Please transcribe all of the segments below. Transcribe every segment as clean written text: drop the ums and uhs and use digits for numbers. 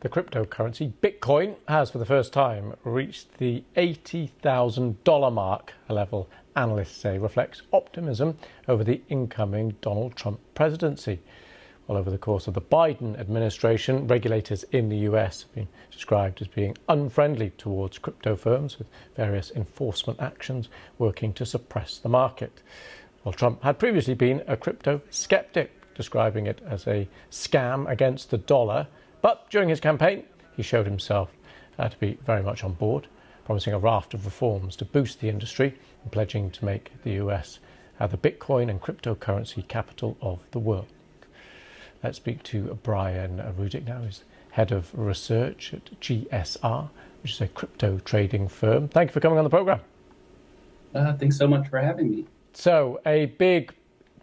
The cryptocurrency Bitcoin has for the first time reached the $80,000 mark, a level analysts say reflects optimism over the incoming Donald Trump presidency. Well, over the course of the Biden administration, regulators in the US have been described as being unfriendly towards crypto firms, with various enforcement actions working to suppress the market. Well, Trump had previously been a crypto skeptic, describing it as a scam against the dollar. But during his campaign, he showed himself to be very much on board, promising a raft of reforms to boost the industry and pledging to make the US the Bitcoin and cryptocurrency capital of the world. Let's speak to Brian Rudick now, who's head of research at GSR, which is a crypto trading firm. Thank you for coming on the program. Thanks so much for having me. So, a big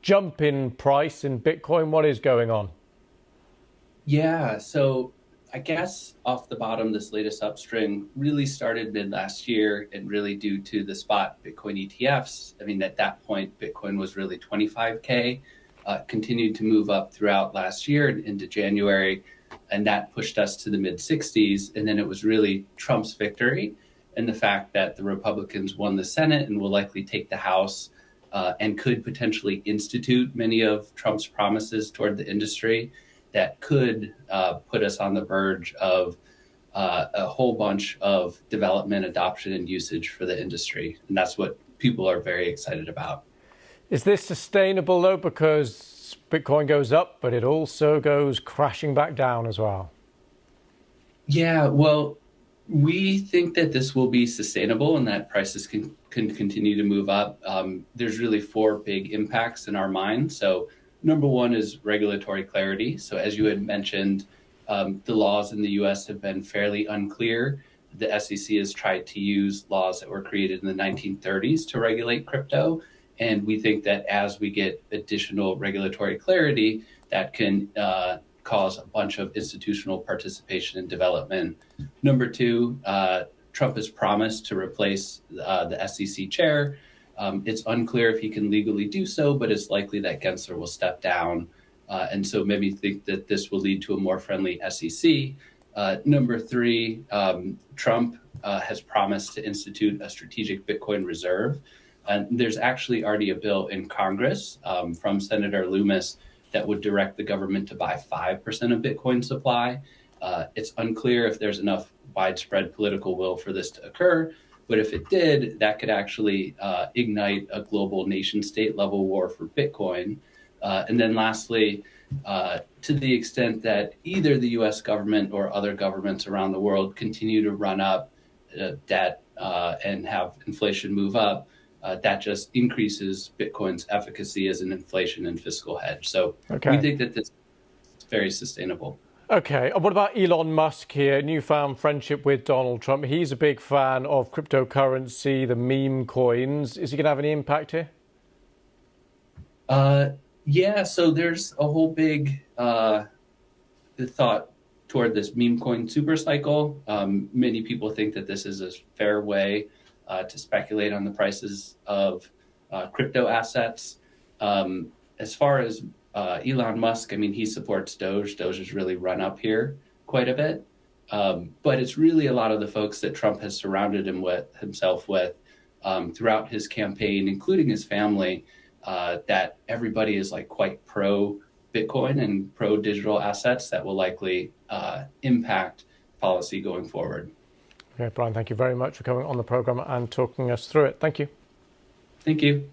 jump in price in Bitcoin. What is going on? Yeah, so I guess off the bottom, this latest upstring really started mid last year and really due to the spot Bitcoin ETFs. I mean, at that point, Bitcoin was really 25K, continued to move up throughout last year and into January, and that pushed us to the mid 60s. And then it was really Trump's victory and the fact that the Republicans won the Senate and will likely take the House and could potentially institute many of Trump's promises toward the industry that could put us on the verge of a whole bunch of development, adoption, and usage for the industry. And that's what people are very excited about. Is this sustainable, though? Because Bitcoin goes up, but it also goes crashing back down as well. Yeah, well, we think that this will be sustainable and that prices can continue to move up. There's really four big impacts in our mind. So number one is regulatory clarity. So as you had mentioned, the laws in the US have been fairly unclear. The SEC has tried to use laws that were created in the 1930s to regulate crypto. And we think that as we get additional regulatory clarity, that can cause a bunch of institutional participation and development. Number two, Trump has promised to replace the SEC chair. It's unclear if he can legally do so, but it's likely that Gensler will step down. And so maybe think that this will lead to a more friendly SEC. Number three, Trump has promised to institute a strategic Bitcoin reserve. And there's actually already a bill in Congress from Senator Loomis that would direct the government to buy 5% of Bitcoin supply. It's unclear if there's enough widespread political will for this to occur. But if it did, that could actually ignite a global nation-state level war for Bitcoin. And then lastly, to the extent that either the US government or other governments around the world continue to run up debt and have inflation move up, that just increases Bitcoin's efficacy as an inflation and fiscal hedge. So we think that this is very sustainable. Okay, and what about Elon Musk here? Newfound friendship with Donald Trump. He's a big fan of cryptocurrency, the meme coins. Is he going to have any impact here? Yeah, so there's a whole big thought toward this meme coin super cycle. Many people think that this is a fair way to speculate on the prices of crypto assets. As far as Elon Musk, I mean, he supports Doge. Doge has really run up here quite a bit. But it's really a lot of the folks that Trump has surrounded himself with throughout his campaign, including his family, that everybody is like quite pro Bitcoin and pro digital assets that will likely impact policy going forward. Okay, Brian, thank you very much for coming on the program and talking us through it. Thank you. Thank you.